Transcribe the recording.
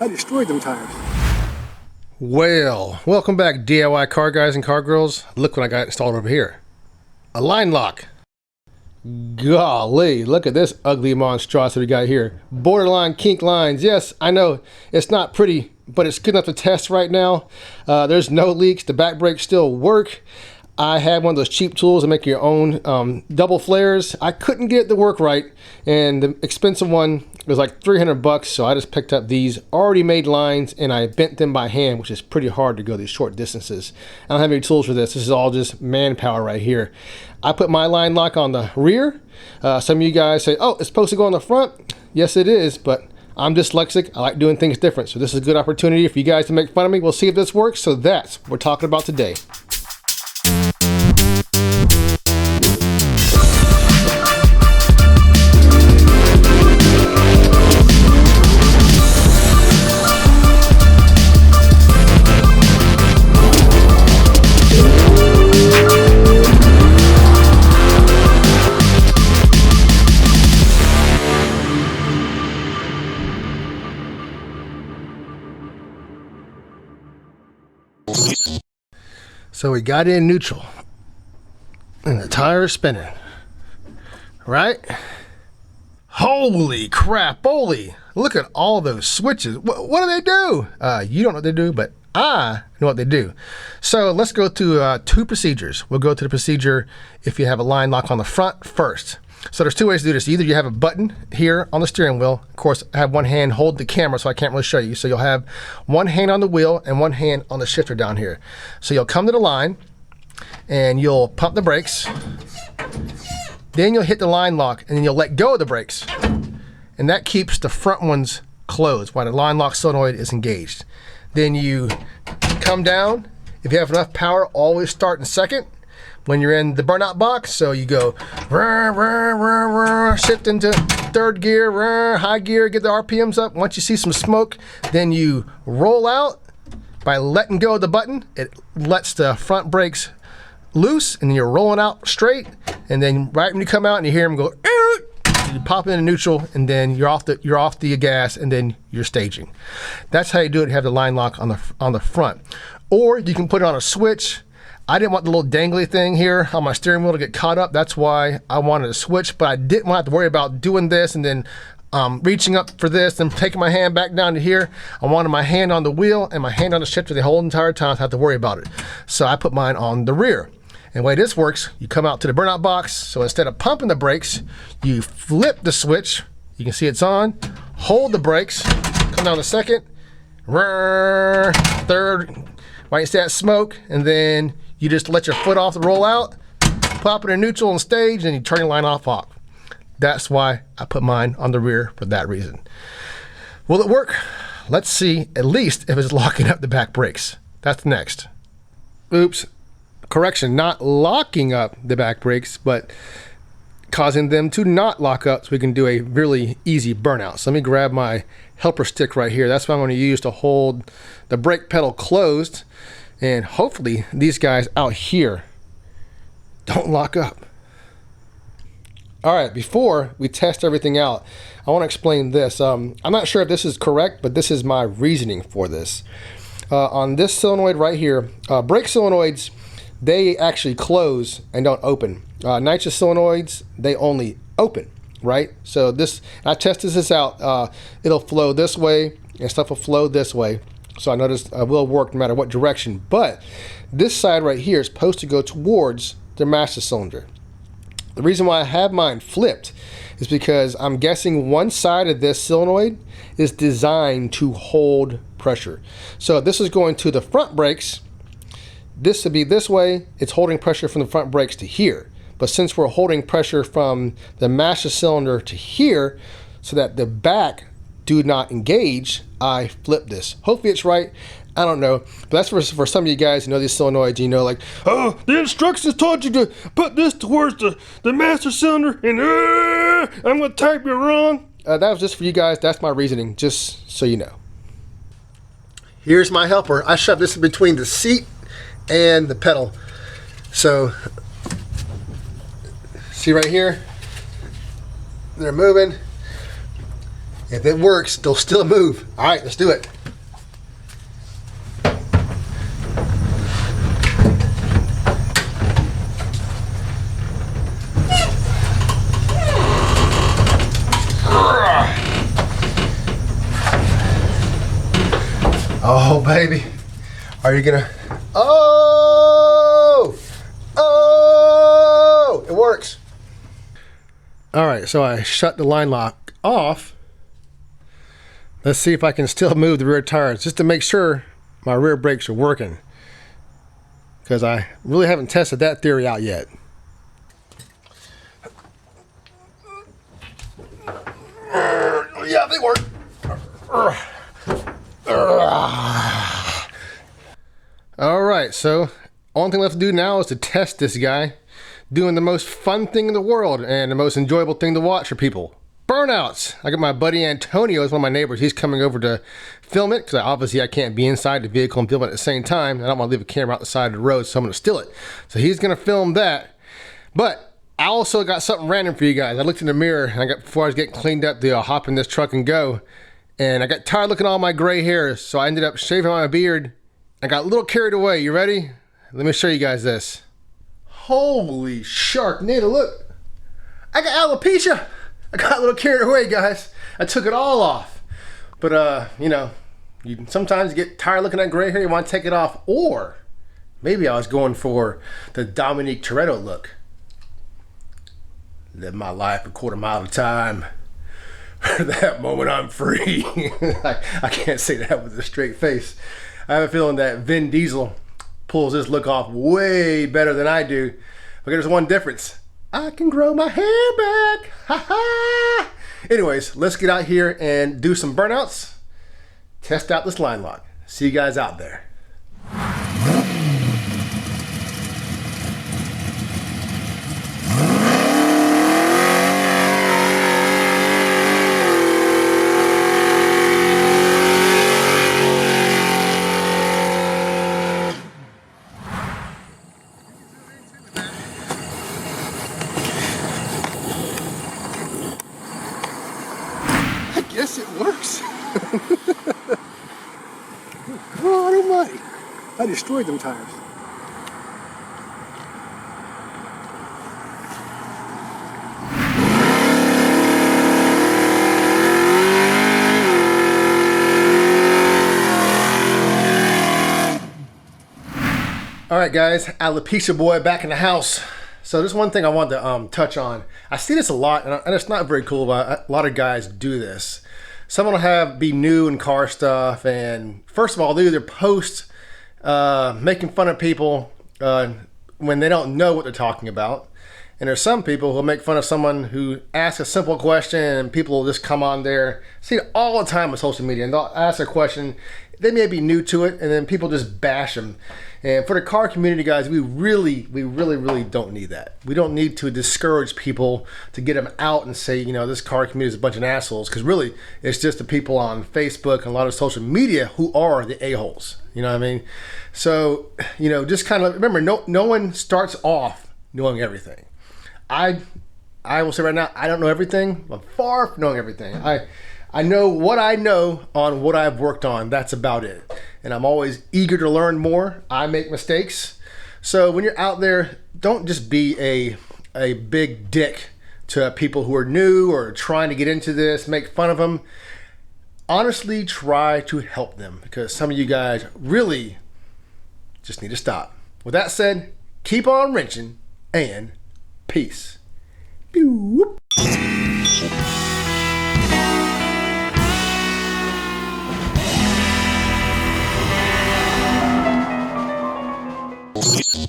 I destroyed them tires. Well, welcome back DIY car guys and car girls. Look what I got installed over here. A line lock. Golly, look at this ugly monstrosity we got here. Borderline kink lines. Yes, I know it's not pretty, but it's good enough to test right now. There's no leaks. The back brakes still work. I had one of those cheap tools to make your own double flares. I couldn't get it to work right, and the expensive one was like 300 bucks, so I just picked up these already made lines and I bent them by hand, which is pretty hard to go these short distances. I don't have any tools for this. This is all just manpower right here. I put my line lock on the rear. Some of you guys say, oh, it's supposed to go on the front. Yes, it is, but I'm dyslexic. I like doing things different, so this is a good opportunity for you guys to make fun of me. We'll see if this works. So that's what we're talking about today. So we got in neutral and the tire is spinning, right? Holy crap, holy, look at all those switches. What do they do? You don't know what they do, but I know what they do. So let's go to two procedures. We'll go to the procedure if you have a line lock on the front first. So there's two ways to do this. Either you have a button here on the steering wheel. Of course, I have one hand hold the camera, so I can't really show you. So you'll have one hand on the wheel and one hand on the shifter down here. So you'll come to the line and you'll pump the brakes. Then you'll hit the line lock and then you'll let go of the brakes. And that keeps the front ones closed while the line lock solenoid is engaged. Then you come down. If you have enough power, always start in second when you're in the burnout box. So you go shift into third gear, high gear, get the RPMs up. Once you see some smoke, then you roll out by letting go of the button. It lets the front brakes loose and then you're rolling out straight. And then right when you come out and you hear them go, you pop into neutral and then you're off the gas and then you're staging. That's how you do it. You have the line lock on the front. Or you can put it on a switch. I didn't want the little dangly thing here on my steering wheel to get caught up. That's why I wanted to switch, but I didn't want to have to worry about doing this and then reaching up for this and taking my hand back down to here. I wanted my hand on the wheel and my hand on the shifter the whole entire time, so I have to worry about it. So I put mine on the rear. And the way this works, you come out to the burnout box. So instead of pumping the brakes, you flip the switch. You can see it's on. Hold the brakes. Come down to second. Third. While you see that smoke, and then you just let your foot off the roll out, pop it in neutral and stage, and you turn your line off. That's why I put mine on the rear for that reason. Will it work? Let's see at least if it's locking up the back brakes. That's next. Oops. Correction, not locking up the back brakes, but causing them to not lock up so we can do a really easy burnout. So let me grab my helper stick right here. That's what I'm going to use to hold the brake pedal closed. And hopefully these guys out here don't lock up. All right, before we test everything out, I want to explain this. I'm not sure if this is correct, but this is my reasoning for this. On this solenoid right here, brake solenoids, they actually close and don't open. Nitrous solenoids, they only open, right? So this, I tested this out. It'll flow this way and stuff will flow this way. So I noticed it will work no matter what direction. But this side right here is supposed to go towards the master cylinder. The reason why I have mine flipped is because I'm guessing one side of this solenoid is designed to hold pressure. So this is going to the front brakes. This would be this way. It's holding pressure from the front brakes to here. But since we're holding pressure from the master cylinder to here so that the back do not engage, I flip this. Hopefully it's right. I don't know. But that's for some of you guys who know these solenoids, you know, like, oh, the instructions told you to put this towards the master cylinder and I'm going to type you wrong. That was just for you guys. That's my reasoning, just so you know. Here's my helper. I shoved this in between the seat and the pedal. So, see right here? They're moving. If it works, they'll still move. All right, let's do it. baby. Are you gonna? Oh! Oh! It works. All right, so I shut the line lock off. Let's see if I can still move the rear tires just to make sure my rear brakes are working, because I really haven't tested that theory out yet. Yeah, they work. All right, so only thing left to do now is to test this guy doing the most fun thing in the world and the most enjoyable thing to watch for people. Burnouts. I got my buddy Antonio as one of my neighbors. He's coming over to film it because obviously I can't be inside the vehicle and film it at the same time. I don't want to leave a camera out the side of the road, so I'm going to steal it. So he's going to film that. But I also got something random for you guys. I looked in the mirror and before I was getting cleaned up to hop in this truck and go. And I got tired looking at all my gray hairs, so I ended up shaving my beard. I got a little carried away. You ready? Let me show you guys this. Holy Sharknado, look. I got alopecia. I got a little carried away, guys. I took it all off. But, you know, you sometimes get tired looking at gray hair, you want to take it off. Or maybe I was going for the Dominique Toretto look. Live my life a quarter mile at a time. That moment I'm free. I can't say that with a straight face. I have a feeling that Vin Diesel pulls this look off way better than I do. But there's one difference. I can grow my hair back. Ha ha. Anyways, let's get out here and do some burnouts. Test out this line lock. See you guys out there. Yes, it works. God almighty. I destroyed them tires. All right, guys, alopecia boy back in the house. So there's one thing I wanted to touch on. I see this a lot, and it's not very cool, but a lot of guys do this. Someone will be new in car stuff, and first of all, they either post making fun of people when they don't know what they're talking about. And there's some people who'll make fun of someone who asks a simple question, and people will just come on there. I see it all the time on social media, and they'll ask a question. They may be new to it, and then people just bash them. And for the car community, guys, we really don't need that. We don't need to discourage people to get them out and say, you know, this car community is a bunch of assholes, because really it's just the people on Facebook and a lot of social media who are the a-holes. You know what I mean? So, you know, just kind of remember, no one starts off knowing everything. I will say right now, I don't know everything. I'm far from knowing everything. I know what I know on what I've worked on. That's about it. And I'm always eager to learn more. I make mistakes. So when you're out there, don't just be a big dick to people who are new or trying to get into this, make fun of them. Honestly, try to help them, because some of you guys really just need to stop. With that said, keep on wrenching and peace. Boop.